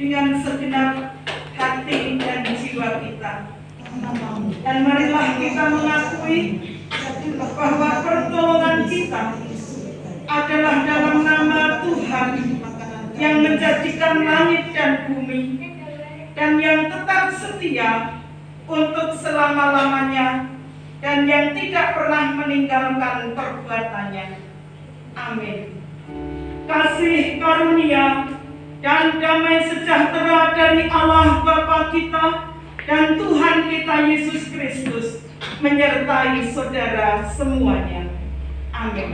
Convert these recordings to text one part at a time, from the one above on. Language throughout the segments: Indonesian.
dengan segenap hati dan jiwa kita. Dan marilah kita mengakui bahwa pertolongan kita adalah dalam nama Tuhan yang menjadikan langit dan bumi dan yang tetap setia untuk selama-lamanya dan yang tidak pernah meninggalkan perbuatannya. Amin. Kasih karunia dan damai sejahtera dari Allah Bapa kita dan Tuhan kita Yesus Kristus menyertai saudara semuanya. Amin.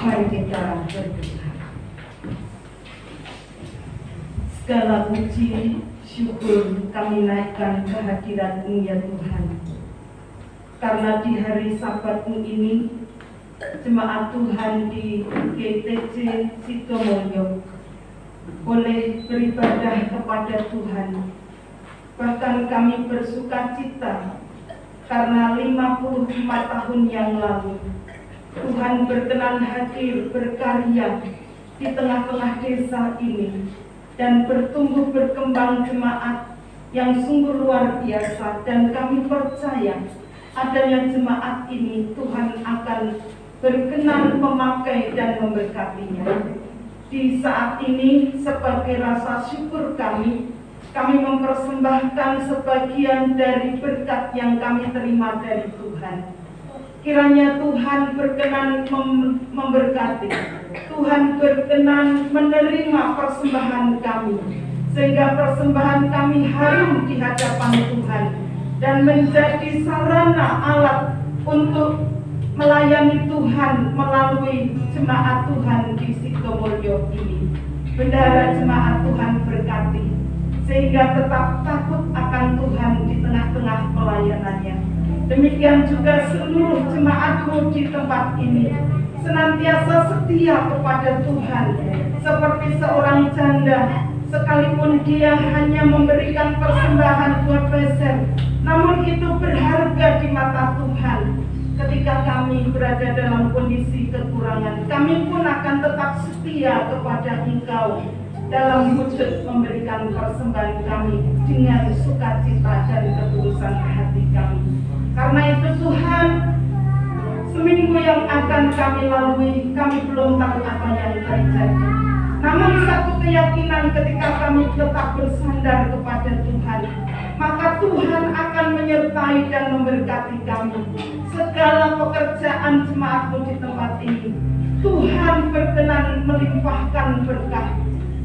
Mari kita berdoa. Segala puji, syukur kami naikkan ke hadirat-Mu ya Tuhan. Karena di hari Sabat-Mu ini, jemaat Tuhan di GTC Sidomulyo boleh beribadah kepada Tuhan. Bahkan kami bersuka cita karena 55 tahun yang lalu Tuhan berkenan hadir berkarya di tengah-tengah desa ini dan bertumbuh berkembang jemaat yang sungguh luar biasa, dan kami percaya adanya jemaat ini Tuhan akan berkenan memakai dan memberkatinya. Di saat ini sebagai rasa syukur kami mempersembahkan sebagian dari berkat yang kami terima dari Tuhan. Kiranya Tuhan berkenan memberkati, Tuhan berkenan menerima persembahan kami, sehingga persembahan kami harum di hadapan Tuhan dan menjadi sarana alat untuk melayani Tuhan melalui jemaat Tuhan di Sidomulyo ini. Bendahara jemaat Tuhan berkati, sehingga tetap takut akan Tuhan di tengah-tengah pelayanannya. Demikian juga seluruh jemaat-Mu di tempat ini senantiasa setia kepada Tuhan seperti seorang janda, sekalipun dia hanya memberikan persembahan 2 peser, namun itu berharga di mata Tuhan. Ketika kami berada dalam kondisi kekurangan, kami pun akan tetap setia kepada Engkau dalam wujud memberikan persembahan kami dengan sukacita dan ketulusan hati kami. Karena itu Tuhan, seminggu yang akan kami lalui, kami belum tahu apa yang terjadi. Namun satu keyakinan, ketika kami tetap bersandar kepada Tuhan, maka Tuhan akan menyertai dan memberkati kami. Segala pekerjaan jemaat-Mu di tempat ini, Tuhan berkenan melimpahkan berkah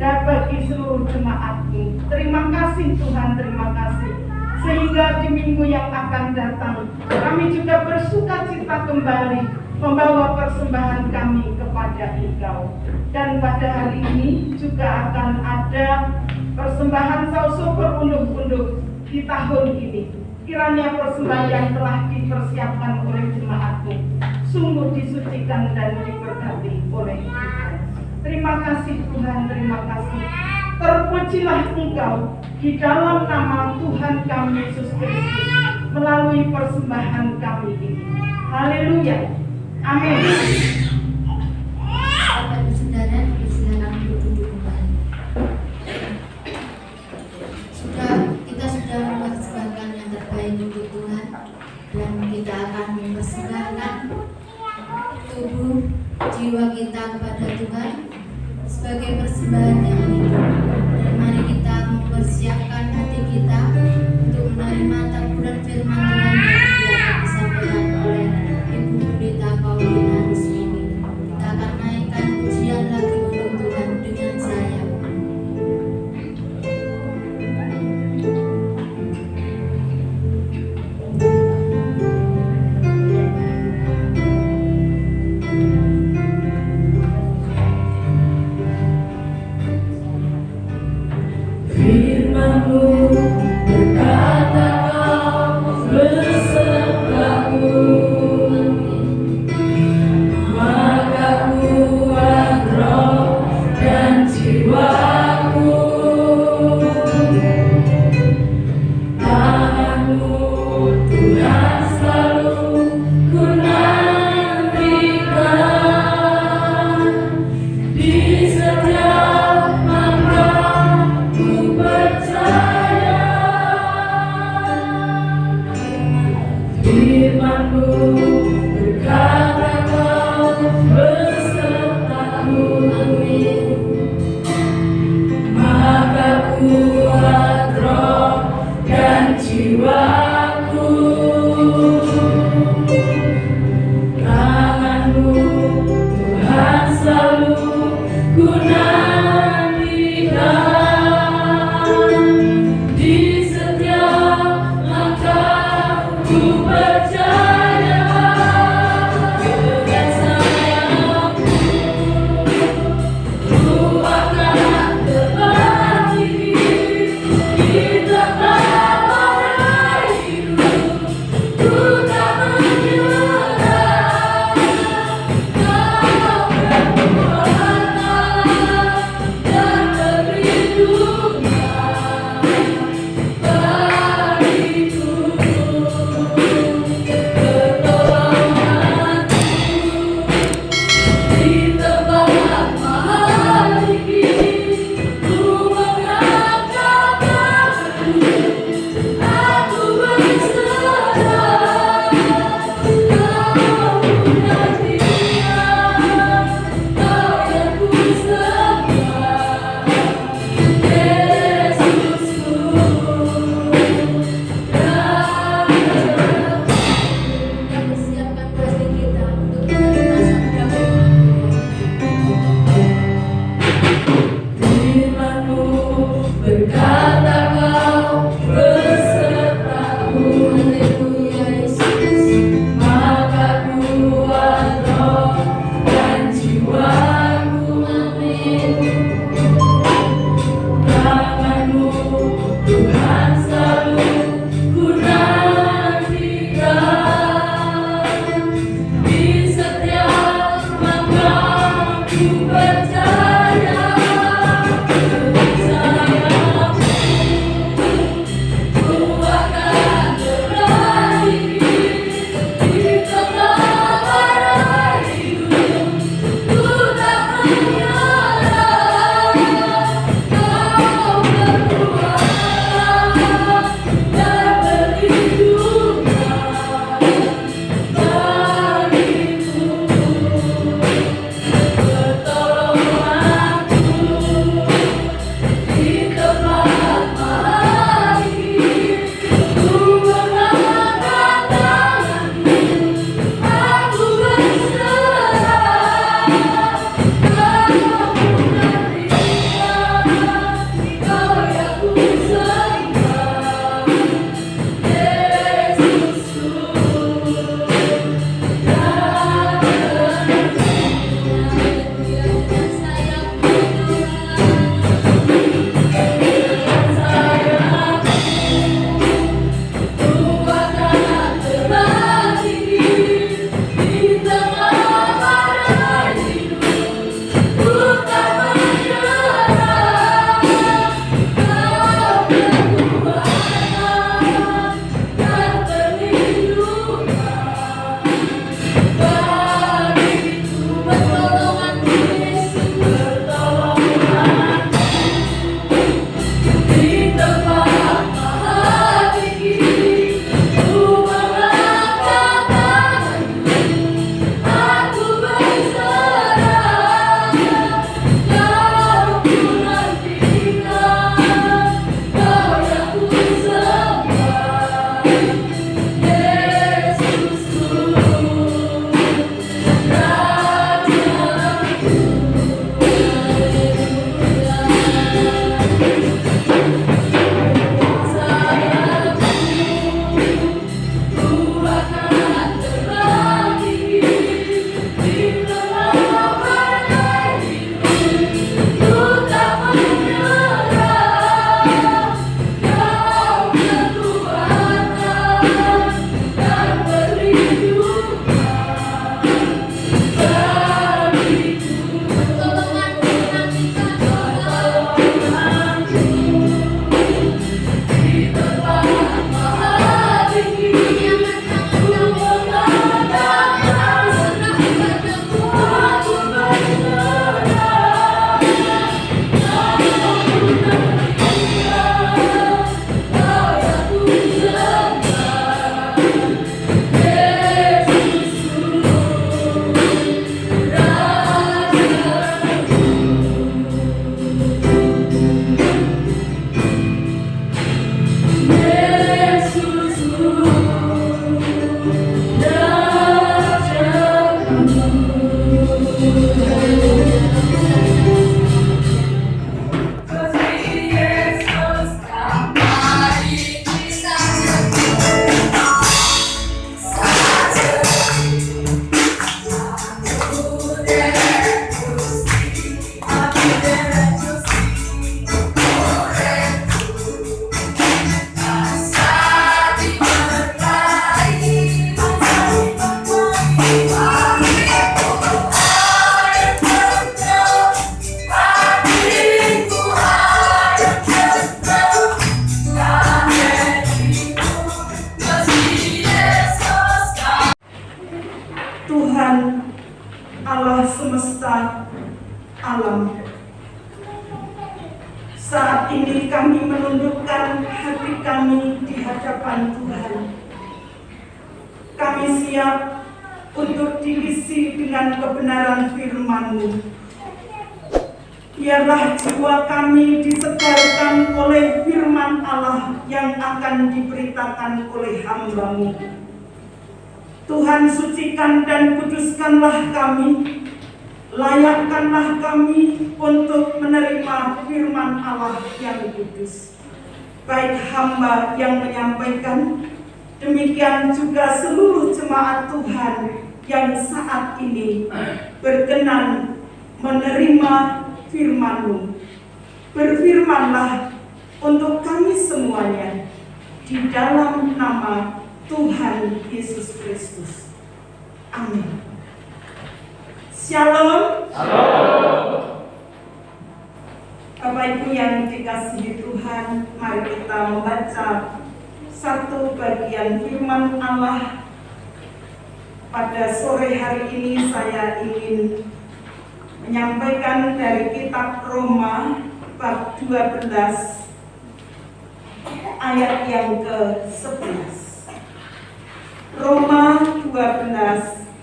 dan bagi seluruh jemaat-Mu. Terima kasih Tuhan, terima kasih. Sehingga di minggu yang akan datang, kami juga bersuka cita kembali membawa persembahan kami kepada Engkau. Dan pada hari ini juga akan ada persembahan saus berunduk-unduk di tahun ini. Kiranya persembahan yang telah dipersiapkan oleh jemaat-Mu sungguh disucikan dan diberkati oleh Tuhan. Terima kasih Tuhan, terima kasih. Terpujilah Engkau di dalam nama Tuhan kami Yesus Kristus melalui persembahan kami ini. Haleluya. Amin. Bapak Ibu Saudara, silakan duduk kembali. Kita sudah mempersembahkan yang terbaik untuk Tuhan, dan kita akan mempersembahkan tubuh jiwa kita kepada Tuhan sebagai persembahan yang hidup. Dan mari kita mempersiapkan hati kita untuk menerima taburan firman Tuhan yang akan disampaikan oleh Ibu Pendeta Paulina Rusmini. Kita akan naikkan pujian lagi untuk Tuhan dengan sayap. Tuhanmu, berkata kau besertaku. Amin. Maka kuat roh dan jiwaku, tanganmu Tuhan selalu ku nantikan. Di setiap langkah ku percaya dengan sayangmu, ku akan terbang tinggi di tengah hidup. Ku tak menyerah, kau berkuasa dan perlindungan bagiku. Tuhan Allah semesta alam. Saat ini kami menundukkan hati kami di hadapan Tuhan. Kami siap untuk diisi dengan kebenaran firman-Mu. Biarlah jiwa kami disegarkan oleh firman Allah yang akan diberitakan oleh hamba-Mu. Tuhan, sucikan dan kuduskanlah kami. Layakkanlah kami untuk menerima firman Allah yang kudus. Baik hamba yang menyampaikan, demikian juga seluruh jemaat Tuhan yang saat ini berkenan menerima firman-Mu. Berfirmanlah untuk kami semuanya di dalam nama Tuhan Yesus Kristus. Amin. Shalom. Bapak Ibu yang dikasihi Tuhan, mari kita membaca satu bagian firman Allah. Pada sore hari ini saya ingin menyampaikan dari kitab Roma bab 12 ayat yang ke-11. Roma 12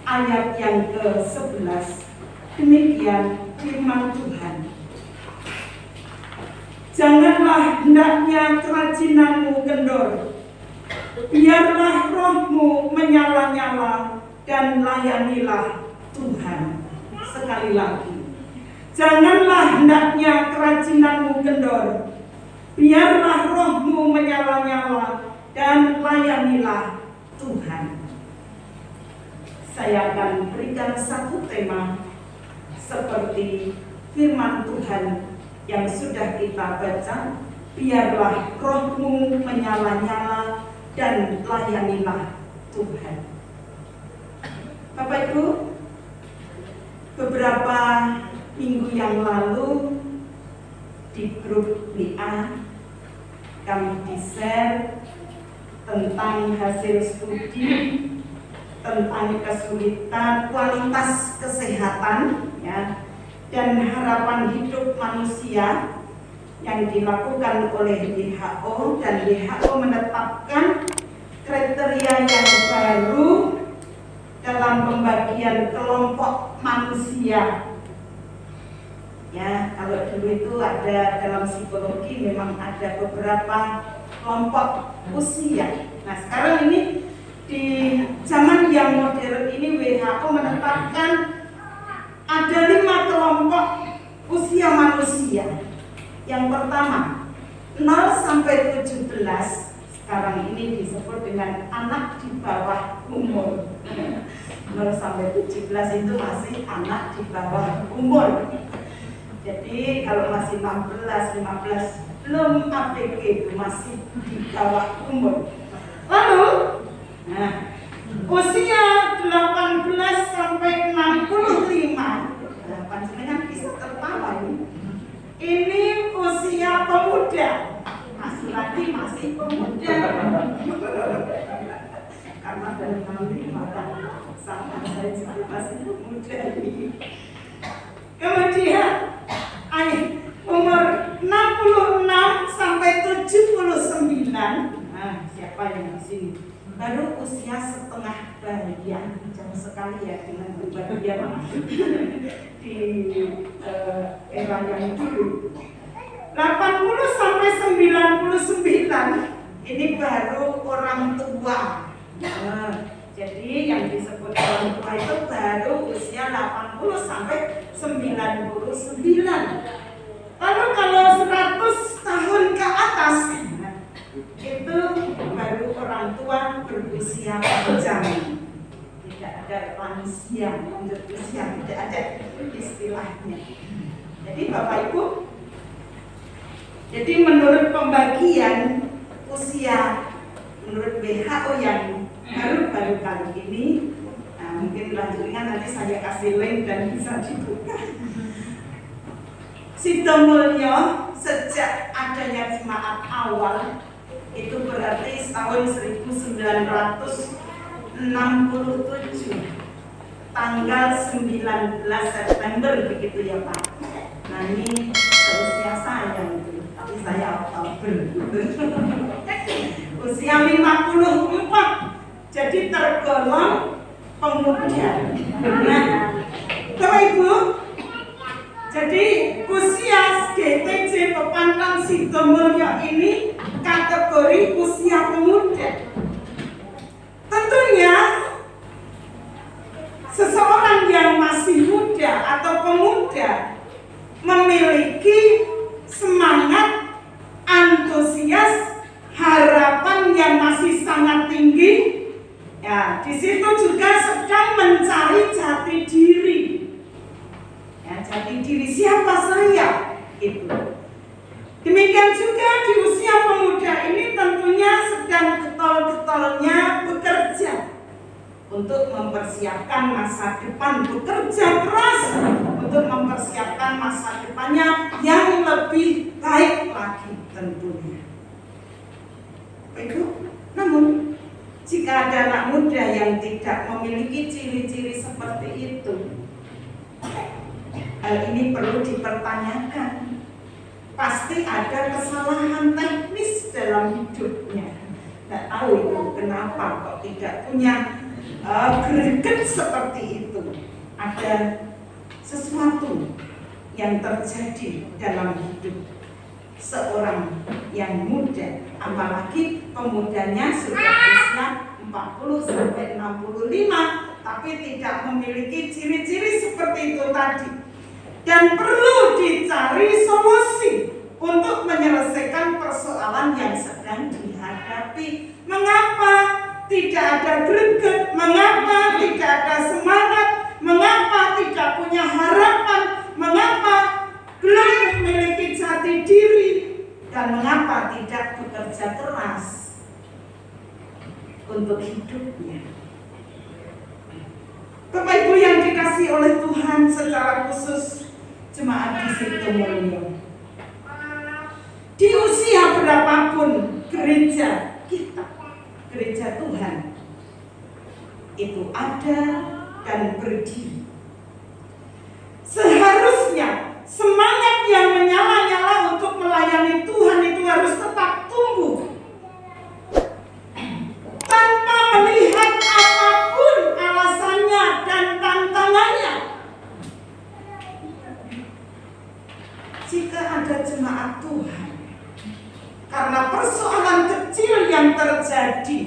ayat yang ke-11. Demikian firman Tuhan. Janganlah hendaknya kerajinanmu kendor, biarlah rohmu menyala-nyala dan layanilah Tuhan. Sekali lagi, janganlah hendaknya kerajinanmu kendor, biarlah rohmu menyala-nyala dan layanilah Tuhan. Saya akan berikan satu tema seperti firman Tuhan yang sudah kita baca. Biarlah rohmu menyala-nyala dan layanilah Tuhan. Bapak Ibu, beberapa minggu yang lalu di grup WA kami di-share tentang hasil studi tentang kesulitan kualitas kesehatan ya, dan harapan hidup manusia yang dilakukan oleh WHO, dan WHO menetapkan kriteria yang baru dalam pembagian kelompok manusia. Ya, kalau dulu itu ada dalam psikologi memang ada beberapa kelompok usia. Nah, sekarang ini di zaman yang modern ini WHO menetapkan ada 5 kelompok usia manusia. Yang pertama, 0 sampai 17. Sekarang ini disebut dengan anak di bawah umur. 0 sampai 17 itu masih anak di bawah umur. Jadi kalau masih 16, 15 belum ABG, itu masih di bawah umur. Lalu usia 18 sampai 65, 8 dengan bisa tertawa ini. Ini usia pemuda, masih pemuda. Karena dari 65 sama saya juga masih pemuda ini. Kemudian umur 66 sampai 79. Nah, siapa yang di sini? Baru usia setengah bahagia, jauh sekali ya dengan bahagia di era yang dulu. 80 sampai 99 ini baru orang tua. Nah, jadi yang disebut orang tua itu baru usia 80 sampai 99. Lalu kalau 100 tahun ke atas itu baru orang tua berusia panjang. Tidak ada lansia berusia, tidak ada istilahnya. Jadi Bapak Ibu, jadi menurut pembagian usia menurut WHO yang baru kali ini, nah mungkin lanjutnya nanti saya kasih link dan bisa dibuka. Sidomulyo sejak adanya jemaat awal itu berarti tahun 1967. tanggal 19 September begitu ya Pak. Nah ini seusia saya itu, tapi saya Oktober. Usia 54, jadi tergolong pemuda. Nah, Bapak Ibu, jadi usia GTJ Pepantang Sidomulyo ini kategori usia pemuda. Tentunya seseorang yang masih muda atau pemuda memiliki semangat, antusias, harapan yang masih sangat tinggi. Ya, di situ juga sedang mencari jati diri. Ya, jati diri siapa saya? Itu. Demikian juga di usia pemuda ini tentunya sedang getol-getolnya bekerja untuk mempersiapkan masa depan, bekerja keras untuk mempersiapkan masa depannya yang lebih baik lagi tentunya. Baik, namun jika ada anak muda yang tidak memiliki ciri-ciri seperti itu, hal ini perlu dipertanyakan. Pasti ada kesalahan teknis dalam hidupnya. Tidak tahu itu kenapa kok tidak punya greget seperti itu. Ada sesuatu yang terjadi dalam hidup seorang yang muda, apalagi pemudanya sudah usia 40 sampai 65, tapi tidak memiliki ciri-ciri seperti itu tadi. Dan perlu dicari solusi untuk menyelesaikan persoalan yang sedang dihadapi. Mengapa tidak ada greget? Mengapa tidak ada semangat? Mengapa tidak punya harapan? Mengapa belum memiliki jati diri? Dan mengapa tidak bekerja keras untuk hidupnya? Bapak Ibu yang dikasihi oleh Tuhan, secara khusus jemaat di Sidomulyo, di usia berapapun gereja kita, gereja Tuhan itu ada dan berdiri, seharusnya semangat yang menyala-nyala untuk melayani Tuhan itu harus tetap tumbuh tanpa melihat apapun alasannya dan tantangannya. Jika ada jemaat Tuhan, karena persoalan kecil yang terjadi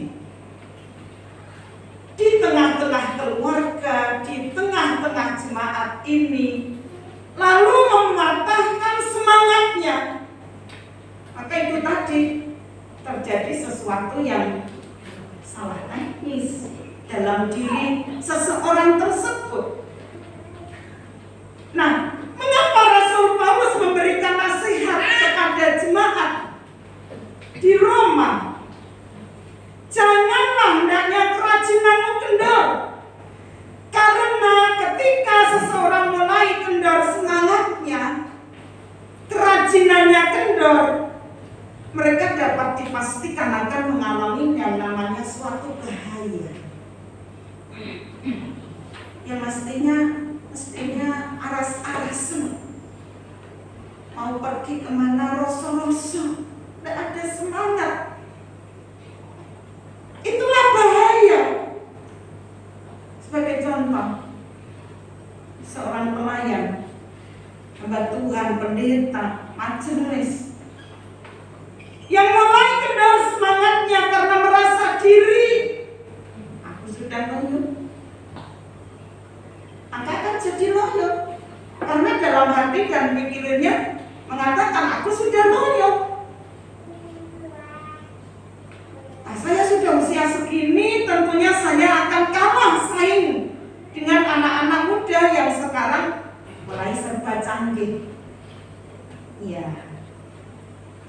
di tengah-tengah keluarga, di tengah-tengah jemaat ini, lalu mematahkan semangatnya, maka itu tadi terjadi sesuatu yang salah teknis dalam diri seseorang tersebut. Nah, mengapa Rasul Paulus memberikan nasihat kepada jemaat di Roma? Janganlah hendaknya kerajinanmu kendor, karena ketika seseorang mulai kendor semangatnya, kerajinannya kendor, mereka dapat dipastikan akan mengalami yang namanya suatu bahaya. Yang mestinya aras-arasan, mau pergi kemana rosok-rosok, tidak ada semangat. Itulah bahaya. Sebagai contoh, seorang pelayan, hamba Tuhan, pendeta, majelis, yang mulai kendor semangatnya karena merasa diri, aku sudah loyo, akan jadi loyo, karena dalam hati dan pikirannya mengatakan aku sudah loyo. Nah, saya sudah usia segini, tentunya saya akan kalah saing dengan anak-anak muda yang sekarang mulai serba canggih. Iya.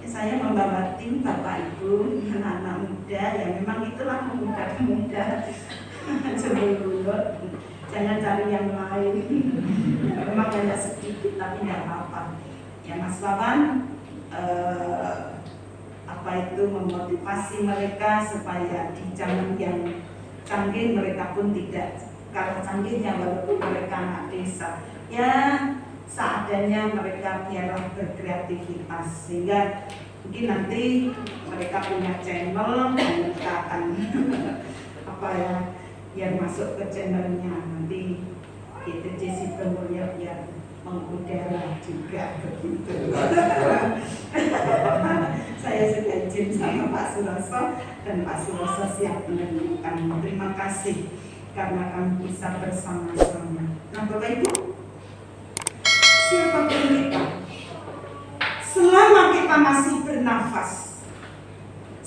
Saya membawa tim Bapak Ibu, anak-anak muda, ya memang itulah pemuda-pemuda Jemulyo. Jangan cari yang lain. Memang hanya sedikit tapi tidak apa-apa. Ya Mas Wawan, memotivasi mereka supaya di zaman yang canggih mereka pun tidak kalah canggihnya walaupun mereka anak desa. Ya seadanya mereka biarlah berkreativitas, sehingga mungkin nanti mereka punya channel dan mereka akan apa ya, biar masuk ke channelnya nanti GTC Sibelnya biar mengudara juga begitu. Saya sudah izin sama Pak Suroso dan Pak Suroso siap menentukan. Terima kasih karena kami bisa bersama-sama. Nah Bapak Ibu, siapapun kita, selama kita masih bernafas,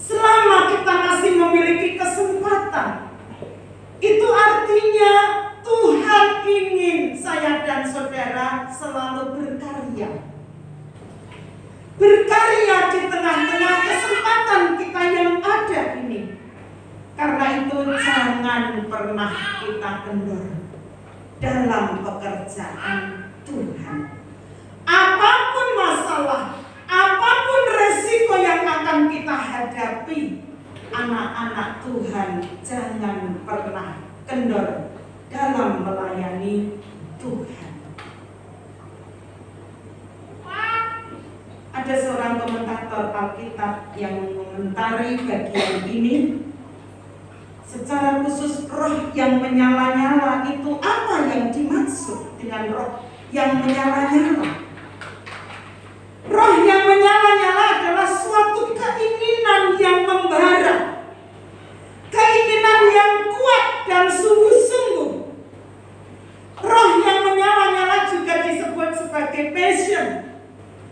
selama kita masih memiliki kesempatan, itu artinya Tuhan ingin saya dan saudara selalu berkarya. Berkarya di tengah-tengah kesempatan kita yang ada ini. Karena itu jangan pernah kita kendor dalam pekerjaan Tuhan. Apapun masalah, apapun resiko yang akan kita hadapi, anak-anak Tuhan jangan pernah kendor dalam melayani Tuhan. Ada seorang komentator Alkitab yang mengomentari bagian ini. Secara khusus roh yang menyala-nyala itu apa yang dimaksud dengan roh yang menyala-nyala? Roh yang menyala-nyala adalah suatu keinginan yang membara, keinginan yang kuat dan sungguh-sungguh. Roh yang menyala-nyala juga disebut sebagai passion,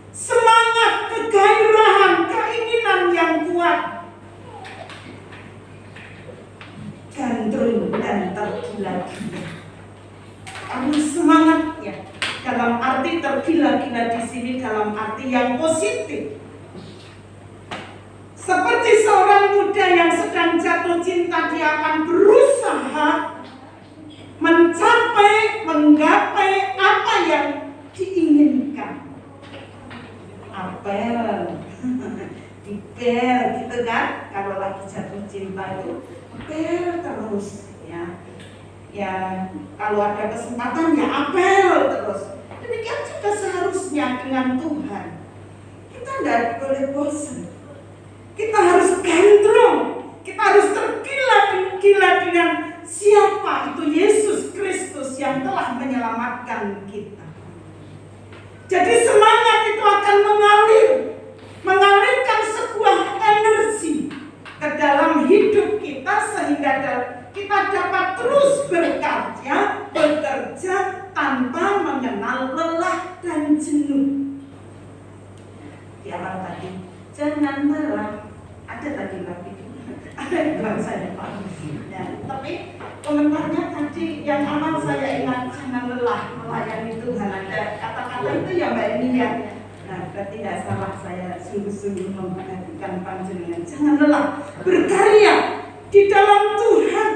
semangat, kegairahan, keinginan yang kuat, gandrung dan tergila-gila. Karena semangatnya dalam arti tergila-gila di sini dalam arti yang positif. Seperti seorang muda yang sedang jatuh cinta, dia akan berusaha mencapai, menggapai apa yang diinginkan. Apel, dipel gitu kan? Kalau lagi jatuh cinta itu apel terus ya. Ya kalau ada kesempatan ya apel terus. Demikian juga seharusnya dengan Tuhan. Kita tidak boleh bosan. Kita harus gandrung. Kita harus tergila-gila dengan siapa itu Yesus Kristus yang telah menyelamatkan kita. Jadi semangat itu akan mengalirkan sebuah energi ke dalam hidup kita sehingga kita dapat terus bekerja tanpa mengenal lelah dan jenuh. Di awal tadi, jangan lelah. Ada tadi lagi, ada yang bilang saya Pak. Ya, tapi komentarnya tadi yang awal saya ingat, jangan lelah melayani Tuhan. Ada kata-kata itu ya Mbak Eni ya. Nah, berarti tidak salah saya sungguh-sungguh memperhatikan panjenengan. Jangan lelah berkarya di dalam Tuhan.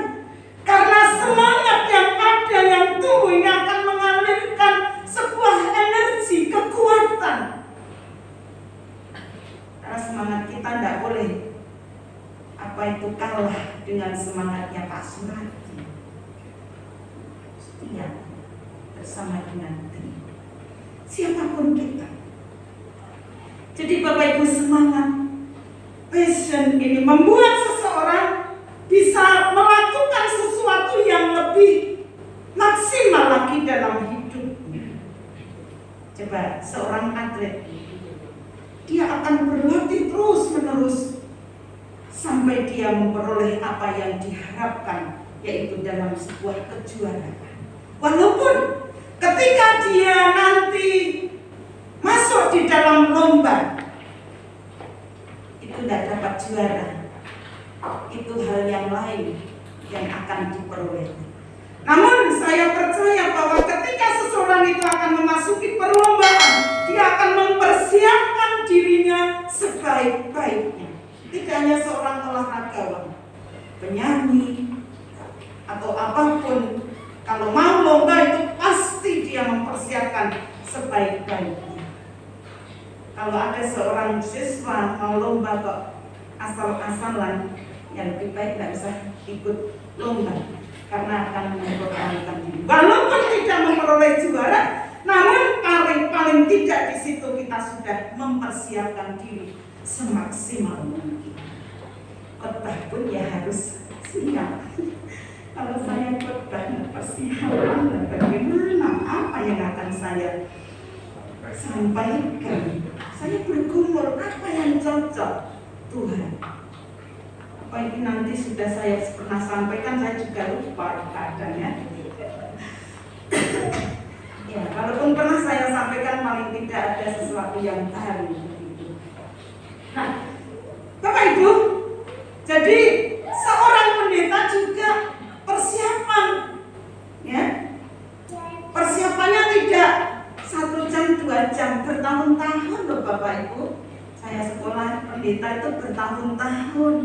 Karena semangat yang ada yang tumbuh ini akan mengalirkan sebuah energi, kekuatan. Karena semangat kita tidak boleh kalah dengan semangatnya Pak Surati. Setia bersama dengan tim. Siapapun kita. Jadi Bapak Ibu, semangat passion ini membuat seseorang bisa melakukan sesuatu yang lebih maksimal lagi dalam hidupnya. Coba seorang atlet, dia akan berlatih terus-menerus sampai dia memperoleh apa yang diharapkan, yaitu dalam sebuah kejuaraan. Walaupun ketika dia nanti masuk di dalam lomba itu tidak dapat juara, itu hal yang lain yang akan diperoleh. Namun saya percaya bahwa ketika seseorang itu akan memasuki perlombaan, dia akan mempersiapkan dirinya sebaik-baiknya. Tidak hanya seorang olahragawan, penyanyi, atau apapun, kalau mau lomba itu pasti dia mempersiapkan sebaik-baiknya. Kalau ada seorang siswa mau lomba kok asal-asalan, yang lebih baik tidak usah ikut lomba, karena akan menimbulkan sudah mempersiapkan diri semaksimal mungkin. Khotbah pun ya harus siap. Kalau saya khotbah persiapan, bagaimana? Apa yang akan saya sampaikan? Saya bergumul, apa yang cocok? Tuhan, apa ini nanti sudah saya pernah sampaikan, saya juga lupa kadangnya. Ya, walaupun pernah saya sampaikan, paling tidak ada sesuatu yang baru. Nah, Bapak Ibu, jadi seorang pendeta juga persiapan, ya. Persiapannya tidak 1 jam, 2 jam, bertahun-tahun loh Bapak Ibu. Saya sekolah pendeta itu bertahun-tahun,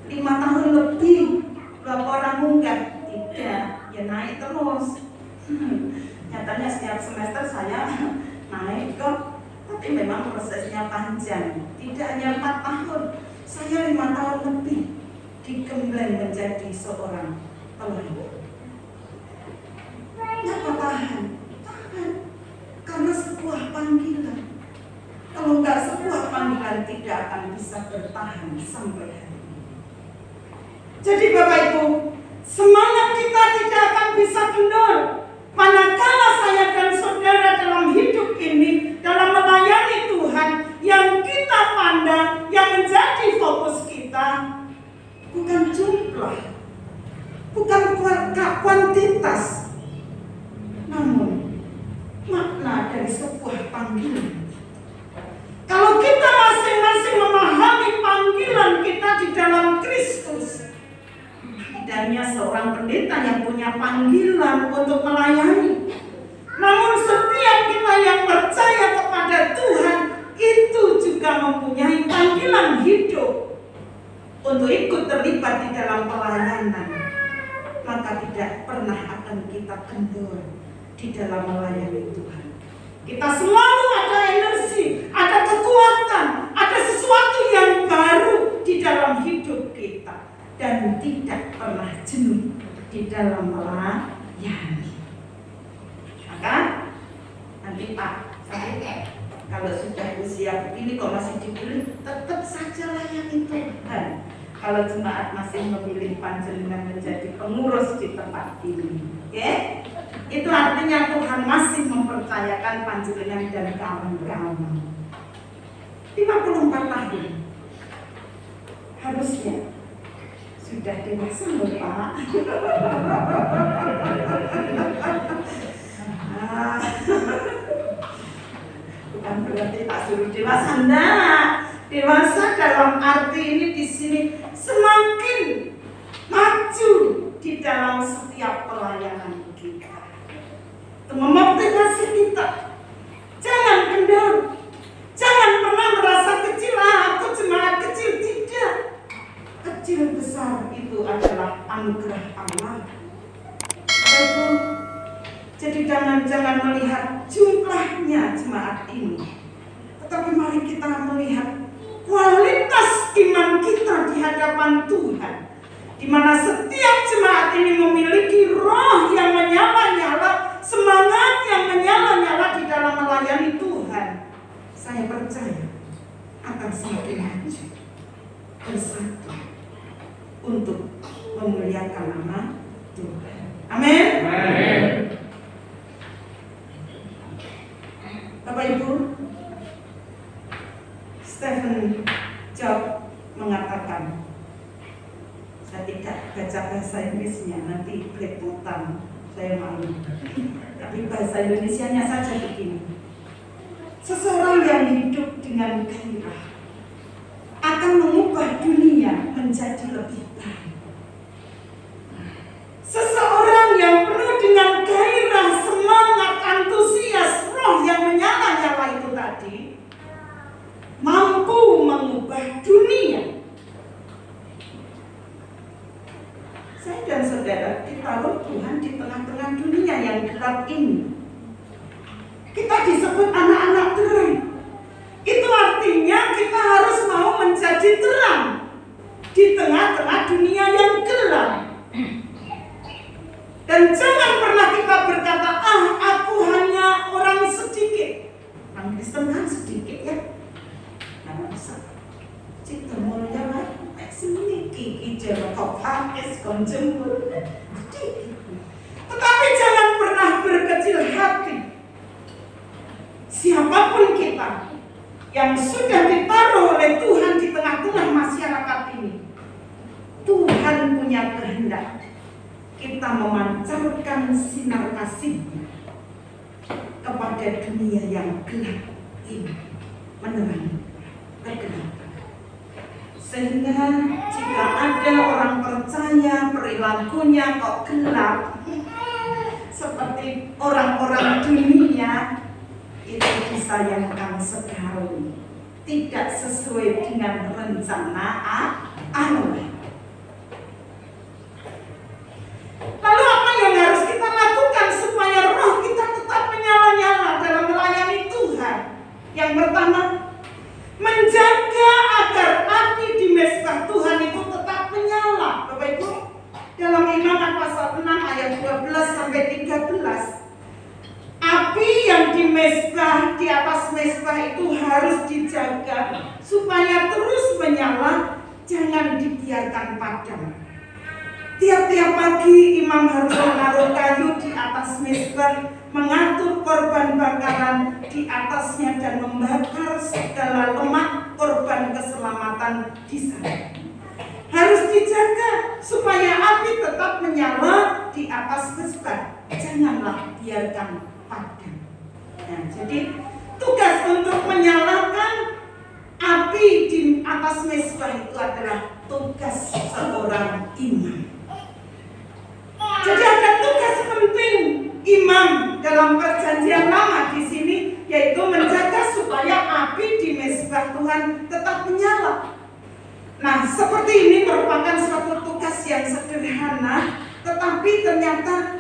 5 tahun lebih. Berapa orang munggah? Tidak, ya naik terus. Nyatanya setiap semester saya naik kok, tapi memang prosesnya panjang. Tidak hanya 4 tahun, saya 5 tahun lebih digembleng menjadi seorang pelayan. Kenapa tahan? Tahan karena sebuah panggilan. Kalau nggak sebuah panggilan, tidak akan bisa bertahan sampai hari ini. Jadi Bapak Ibu, semangat kita tidak akan bisa kendor manakala saya dan saudara dalam hidup ini, dalam melayani Tuhan, yang kita pandang, yang menjadi fokus kita bukan jumlah, bukan kuantitas, namun makna dari sebuah panggilan. Kalau kita masing-masing memahami panggilan kita di dalam Kristus, tidaknya seorang pendeta yang punya panggilan untuk melayani, namun setiap kita yang percaya kepada Tuhan itu juga mempunyai panggilan hidup untuk ikut terlibat di dalam pelayanan, maka tidak pernah akan kita kendor di dalam melayani Tuhan. Kita selalu ada energi, ada kekuatan, ada sesuatu yang baru di dalam hidup kita, dan tidak pernah jenuh di dalam melayani. Maka nanti Pak, saya kalau sudah usia begini kok masih dipilih, tetap saja layani Tuhan. Kalau jemaat masih memilih panjenengan menjadi pengurus di tempat ini, oke? Itu artinya Tuhan masih mempercayakan panjenengan dan kawan-kawan. 54 tahun harusnya sudah dewasa loh Pak. Bukan berarti tak suruh dewasa, enggak. Dewasa dalam arti ini di sini semakin maju di dalam setiap pelayanan kita. Itu memotivasi kita. Jangan kendor. Jangan pernah merasa kecil, aku jemaat kecil. Tidak. Kecil besar itu adalah anugerah Allah. Itu. Jadi jangan melihat jumlahnya jemaat ini, tetapi mari kita melihat kualitas iman kita di hadapan Tuhan, di mana setiap jemaat ini memiliki roh yang menyala-nyala, semangat yang menyala-nyala di dalam melayani Tuhan. Saya percaya akan semakin maju bersatu untuk memuliakan nama Tuhan. Amin. Bapak Ibu, Stephen Job mengatakan, saya tidak baca bahasa Inggrisnya, nanti belepotan, saya malu. Tapi bahasa Indonesianya saja begini. Seseorang yang hidup dengan gairah akan mengubah dunia menjadi lebih baik. Seseorang yang penuh dengan gairah, semangat, antusias, roh yang menyala-nyala itu tadi, mampu mengubah dunia. Saya dan saudara ditaruh Tuhan di tengah-tengah dunia yang gelap ini. Kita disebut anak-anak terang. Itu artinya kita harus mau menjadi terang di tengah-tengah dunia yang gelap. Dan jangan pernah kita berkata, aku hanya orang sedikit. orang Kristen kan sedikit ya. Nah, bisa cita mulia lah, sedikit ijazah kau pakai konjempur sedikit. Tetapi jangan pernah berkecil hati. Siapapun kita yang sudah ditaruh oleh Tuhan di tengah-tengah masyarakat ini, Tuhan punya kehendak kita memancarkan sinar kasih-Nya kepada dunia yang gelap ini, menerangi kegelapan. Sehingga jika ada orang percaya perilakunya kok gelap seperti orang-orang dunia, itu disayangkan sekali, tidak sesuai dengan rencana Allah. Lalu apa yang harus kita lakukan supaya roh kita tetap menyala-nyala dalam melayani Tuhan? Yang pertama, menjaga agar api di mezbah Tuhan itu tetap menyala. Bapak Ibu, dalam Imamat pasal 6 ayat 12 sampai 13, api yang di mezbah, di atas mezbah itu harus dijaga supaya terus menyala, jangan dibiarkan padam. Tiap-tiap pagi imam harus menaruh kayu di atas mezbah, mengatur korban bakaran di atasnya dan membakar segala lemak korban keselamatan di sana. Harus dijaga supaya api tetap menyala di atas mezbah, janganlah biarkan padam. Nah, jadi tugas untuk menyalakan api di atas mezbah itu adalah tugas seorang imam. Jadi ada tugas penting imam dalam perjanjian lama di sini, yaitu menjaga supaya api di mezbah Tuhan tetap menyala. Nah, seperti ini merupakan suatu tugas yang sederhana, tetapi ternyata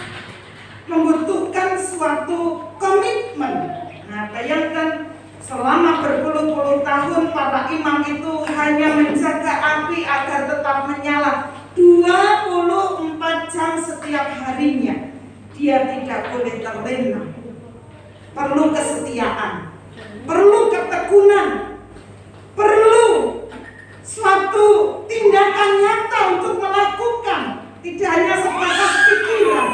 membutuhkan suatu komitmen. Nah, bayangkan selama berpuluh-puluh tahun para imam itu hanya menjaga api agar tetap menyala 24 jam setiap harinya. Dia tidak boleh terlena. Perlu kesetiaan, perlu ketekunan, perlu suatu tindakan nyata untuk melakukan, tidak hanya sebatas pikiran.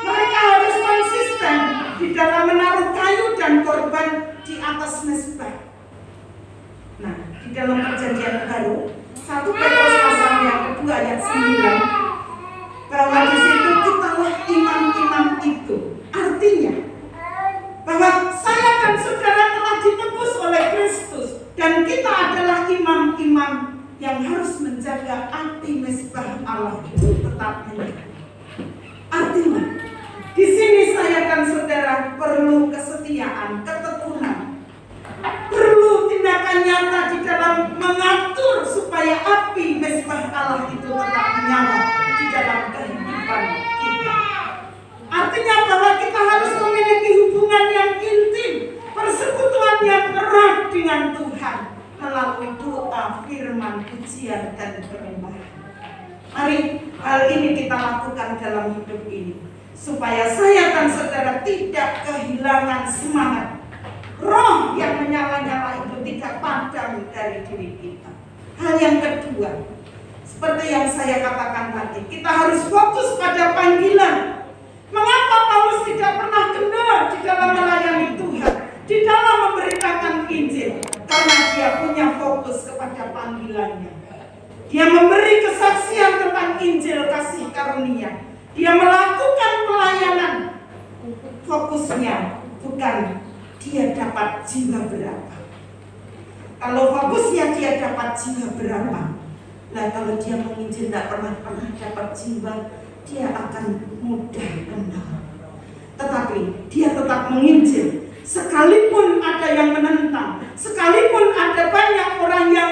Mereka harus konsisten di dalam menaruh kayu dan korban di atas mezbah. Nah, di dalam perjanjian baru 1 Petrus pasal yang kedua ayat 9, bahwa di situ kitalah imam-imam itu. Artinya bahwa saya dan saudara telah ditebus oleh Kristus, dan kita adalah imam-imam yang harus menjaga api mezbah Allah itu tetap menyala. Artinya di sini saya dan saudara perlu kesetiaan, ketekunan, perlu tindakan nyata di dalam mengatur supaya api mezbah Allah itu tetap menyala di dalam kehidupan kita. Artinya bahwa kita harus memiliki hubungan yang intim, persekutuan yang erat dengan Tuhan melalui doa, firman, pujian, dan penyembahan. Mari hal ini kita lakukan dalam hidup ini, supaya saya dan saudara tidak kehilangan semangat. Roh yang menyala-nyala itu tidak padam dari diri kita. Hal yang kedua, seperti yang saya katakan tadi, kita harus fokus pada panggilan. Mengapa Paulus tidak pernah kendor di dalam melayani Tuhan, di dalam memberitakan Injil? Karena dia punya fokus kepada panggilannya. Dia memberi kesaksian tentang Injil kasih karunia. Dia melakukan pelayanan. Fokusnya bukan dia dapat jiwa berapa. Kalau fokusnya dia dapat jiwa berapa, nah kalau dia menginjil tidak pernah dapat jiwa, dia akan mudah kendor. Tetapi dia tetap menginjil, sekalipun ada yang menentang, sekalipun ada banyak orang yang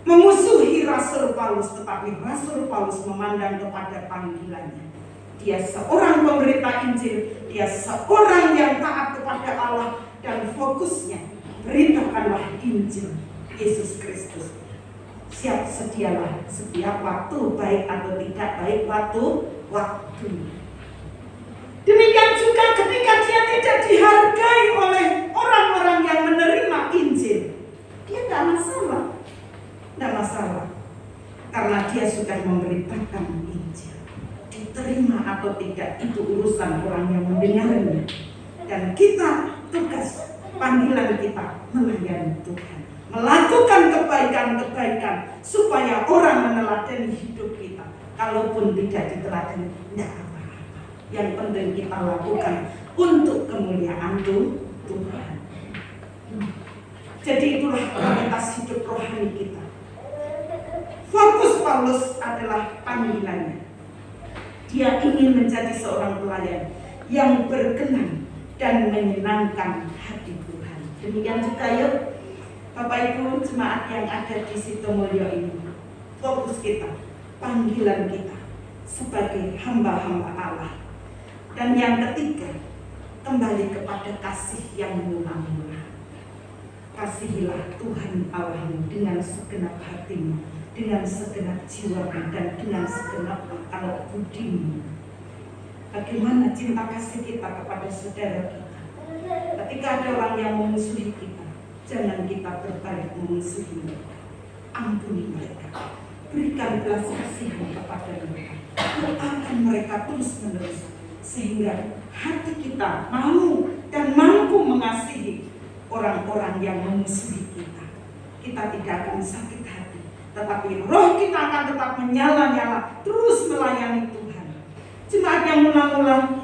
memusuhi Rasul Paulus, tetapi Rasul Paulus memandang kepada panggilannya. Dia seorang pemberita Injil, dia seorang yang taat kepada Allah, dan fokusnya beritakanlah Injil Yesus Kristus. Siap sedialah setiap waktu, baik atau tidak baik waktu. Demikian juga ketika dia tidak dihargai oleh masalah, karena dia sudah memberitakan Injil. Diterima atau tidak itu urusan orang yang mendengarnya. Dan kita, tugas panggilan kita melayani Tuhan, melakukan kebaikan-kebaikan supaya orang meneladani hidup kita. Kalaupun tidak diteladani, tidak apa-apa. Yang penting kita lakukan untuk kemuliaan Tuhan. Jadi itulah kualitas hidup rohani kita. Fokus Paulus adalah panggilannya. Dia ingin menjadi seorang pelayan yang berkenan dan menyenangkan hati Tuhan. Demikian juga yuk Bapak Ibu jemaat yang ada di Sitomulyo ini. Fokus kita, panggilan kita sebagai hamba-hamba Allah. Dan yang ketiga, kembali kepada kasih yang mula-mula. Kasihilah Tuhan Allahmu dengan segenap hatimu, dengan segenap jiwamu, dan dengan segenap akal budimu. Bagaimana cinta kasih kita kepada saudara kita? Ketika ada orang yang memusuhi kita, jangan kita berbalik memusuhi mereka. Ampuni mereka, berikan belas kasihan kepada mereka, doakan mereka terus-menerus, sehingga hati kita mau dan mampu mengasihi orang-orang yang memusuhi kita. Kita tidak akan sakit hati, tetapi roh kita akan tetap menyala-nyala, terus melayani Tuhan. Jemaat yang mula-mula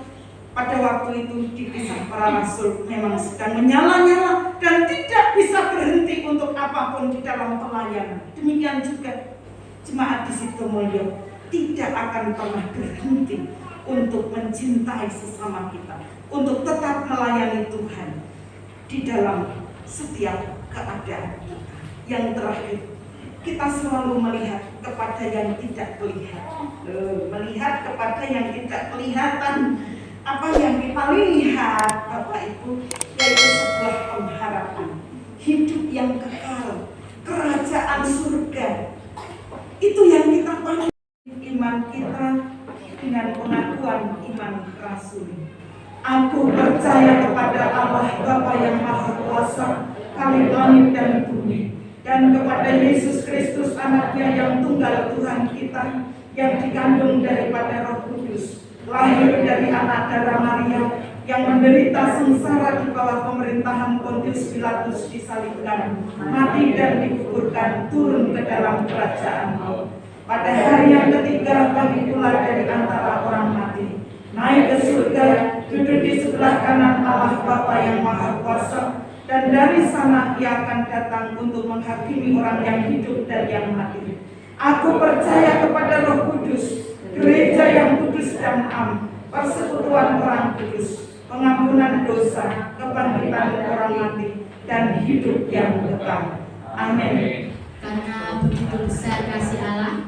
pada waktu itu di kisah para rasul memang sedang menyala-nyala dan tidak bisa berhenti untuk apapun di dalam pelayanan. Demikian juga jemaat di Sitomulyo tidak akan pernah berhenti untuk mencintai sesama kita, untuk tetap melayani Tuhan di dalam setiap keadaan kita. Yang terakhir, kita selalu melihat kepada yang tidak terlihat, melihat kepada yang tidak kelihatan. Apa yang kita lihat, Bapak Ibu, yaitu sebuah pengharapan hidup yang kekal, kerajaan surga. Itu yang kita panggil iman kita dengan pengakuan iman rasuli. Aku percaya kepada Allah Bapa yang Maha Kuasa, Kali langit dan bumi, dan kepada Yesus Kristus anaknya yang tunggal Tuhan kita, yang dikandung daripada Roh Kudus, lahir dari anak darah Maria, yang menderita sengsara di bawah pemerintahan Pontius Pilatus, disalibkan, mati dan dikuburkan, turun ke dalam kerajaan maut. Pada hari yang ketiga bangkit pula dari antara orang mati, naik ke surga, duduk di sebelah kanan Allah Bapa yang Maha Kuasa, dan dari sana ia akan datang untuk menghakimi orang yang hidup dan yang mati. Aku percaya kepada Roh Kudus, gereja yang kudus dan am, persekutuan orang kudus, pengampunan dosa, kebangkitan orang mati, dan hidup yang kekal. Amin. Karena begitu besar kasih Allah,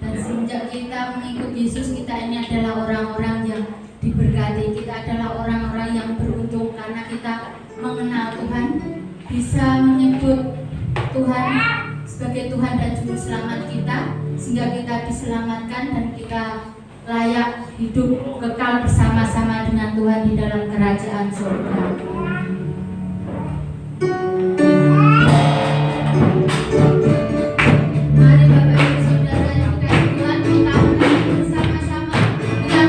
dan sejak kita mengikut Yesus, kita ini adalah orang-orang yang diberkati. Kita adalah orang-orang yang beruntung karena kita mengenal Tuhan, bisa menyebut Tuhan sebagai Tuhan dan Juru Selamat kita, sehingga kita diselamatkan dan kita layak hidup kekal bersama-sama dengan Tuhan di dalam kerajaan surga. Mari Bapak Ibu Saudara yang dikasihi Tuhan, kita bersama-sama dengan